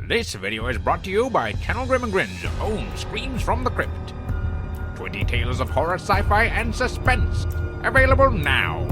This video is brought to you by Channel Grim and Grin's own Screams from the Crypt. 20 tales of horror, sci-fi, and suspense. Available now.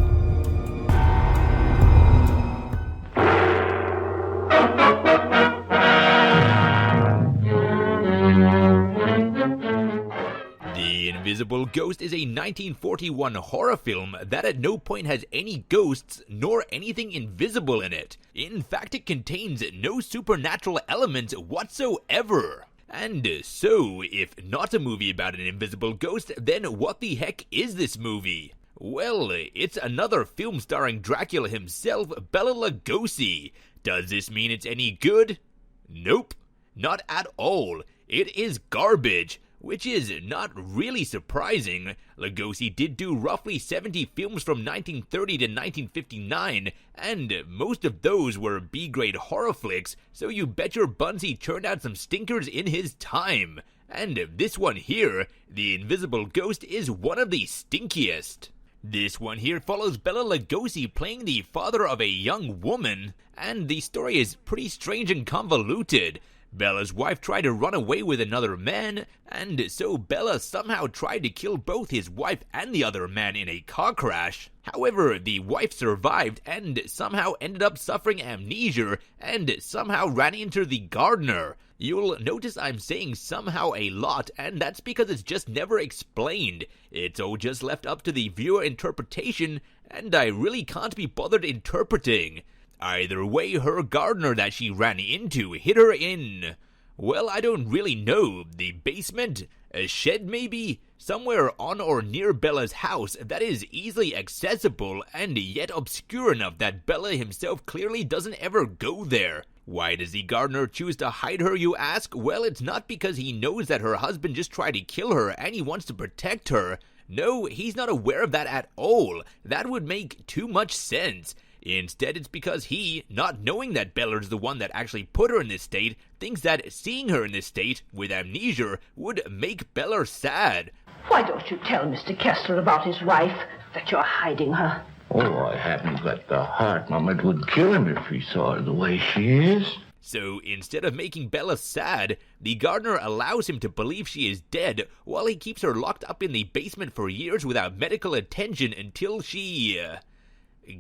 The Invisible Ghost is a 1941 horror film that at no point has any ghosts nor anything invisible in it. In fact, it contains no supernatural elements whatsoever. And so, if not a movie about an invisible ghost, then what the heck is this movie? Well, it's another film starring Dracula himself, Bela Lugosi. Does this mean it's any good? Nope, not at all. It is garbage. Which is not really surprising. Lugosi did do roughly 70 films from 1930 to 1959, and most of those were B-grade horror flicks, so you bet your buns he churned out some stinkers in his time. And this one here, The Invisible Ghost, is one of the stinkiest. This one here follows Bela Lugosi playing the father of a young woman, and the story is pretty strange and convoluted. Bella's wife tried to run away with another man, and so Bela somehow tried to kill both his wife and the other man in a car crash. However, the wife survived and somehow ended up suffering amnesia and somehow ran into the gardener. You'll notice I'm saying somehow a lot, and that's because it's just never explained. It's all just left up to the viewer interpretation, and I really can't be bothered interpreting. Either way, her gardener that she ran into hit her in, well, I don't really know, the basement, a shed maybe, somewhere on or near Bella's house that is easily accessible and yet obscure enough that Bela himself clearly doesn't ever go there. Why does the gardener choose to hide her, you ask? Well, it's not because he knows that her husband just tried to kill her and he wants to protect her. No, he's not aware of that at all. That would make too much sense. Instead, it's because he, not knowing that Bella's the one that actually put her in this state, thinks that seeing her in this state, with amnesia, would make Bella sad. Why don't you tell Mr. Kessler about his wife, that you're hiding her? Oh, I haven't got the heart, Mom. It would kill him if he saw her the way she is. So, instead of making Bella sad, the gardener allows him to believe she is dead, while he keeps her locked up in the basement for years without medical attention until she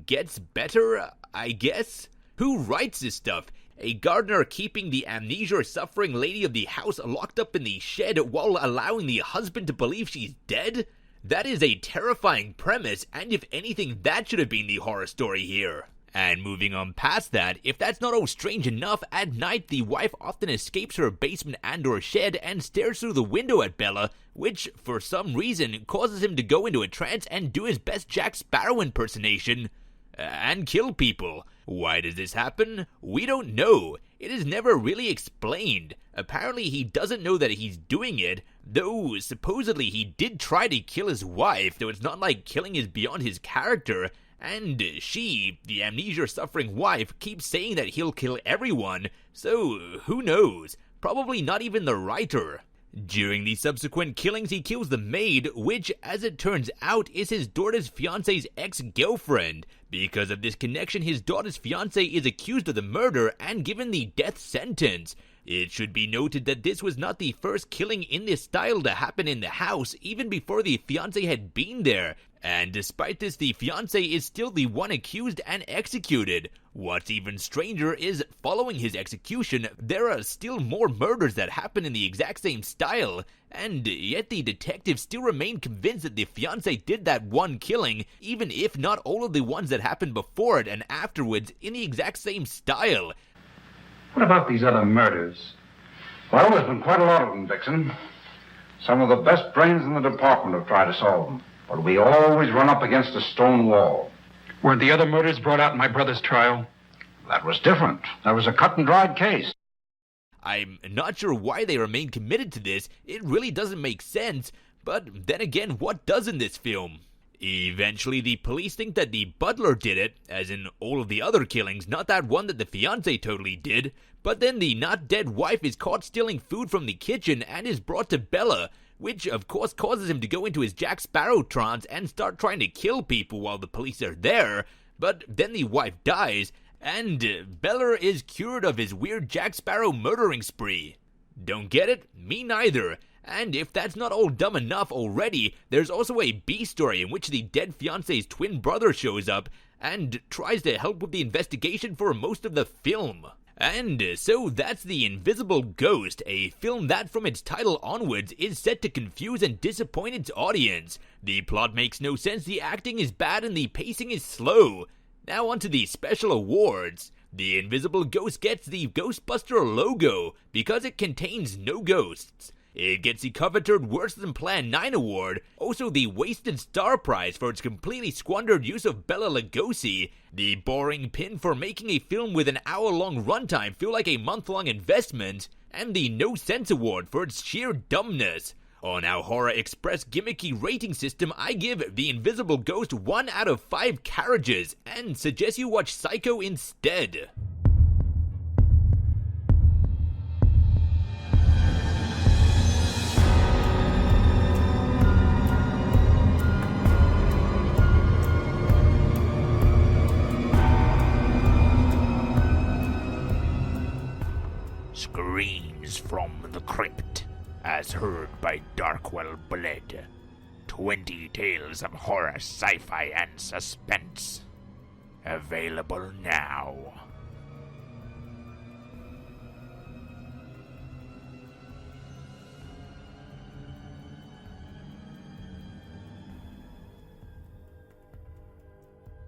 gets better, I guess? Who writes this stuff? A gardener keeping the amnesia-suffering lady of the house locked up in the shed while allowing the husband to believe she's dead? That is a terrifying premise, and if anything, that should have been the horror story here. And moving on past that, if that's not all strange enough, at night the wife often escapes her basement and or shed and stares through the window at Bela, which, for some reason, causes him to go into a trance and do his best Jack Sparrow impersonation, and kill people. Why does this happen? We don't know. It is never really explained. Apparently he doesn't know that he's doing it, though supposedly he did try to kill his wife, though it's not like killing is beyond his character. And she, the amnesia-suffering wife, keeps saying that he'll kill everyone, so who knows? Probably not even the writer. During the subsequent killings, he kills the maid, which, as it turns out, is his daughter's fiance's ex-girlfriend. Because of this connection, his daughter's fiance is accused of the murder and given the death sentence. It should be noted that this was not the first killing in this style to happen in the house, even before the fiancé had been there. And despite this, the fiancé is still the one accused and executed. What's even stranger is, following his execution, there are still more murders that happen in the exact same style, and yet the detectives still remain convinced that the fiancé did that one killing, even if not all of the ones that happened before it and afterwards in the exact same style. What about these other murders? Well, there's been quite a lot of them, Dixon. Some of the best brains in the department have tried to solve them, but we always run up against a stone wall. Weren't the other murders brought out in my brother's trial? That was different. That was a cut-and-dried case. I'm not sure why they remain committed to this. It really doesn't make sense, but then again, what does in this film? Eventually, the police think that the butler did it, as in all of the other killings, not that one that the fiancé totally did. But then the not-dead wife is caught stealing food from the kitchen and is brought to Bela, which of course causes him to go into his Jack Sparrow trance and start trying to kill people while the police are there. But then the wife dies, And Beller is cured of his weird Jack Sparrow murdering spree. Don't get it? Me neither. And if that's not all dumb enough already, there's also a B story in which the dead fiance's twin brother shows up and tries to help with the investigation for most of the film. And so that's The Invisible Ghost, a film that from its title onwards is set to confuse and disappoint its audience. The plot makes no sense, the acting is bad, and the pacing is slow. Now onto the special awards. The Invisible Ghost gets the Ghostbuster logo because it contains no ghosts. It gets the coveted Worse Than Plan 9 award, also the Wasted Star Prize for its completely squandered use of Bela Lugosi, the boring pin for making a film with an hour-long runtime feel like a month-long investment, and the No Sense award for its sheer dumbness. On our Horror Express gimmicky rating system, I give The Invisible Ghost 1 out of 5 carriages, and suggest you watch Psycho instead. Screams from the Crypt, as heard by Darkwell Bled. 20 tales of horror, sci-fi, and suspense. Available now.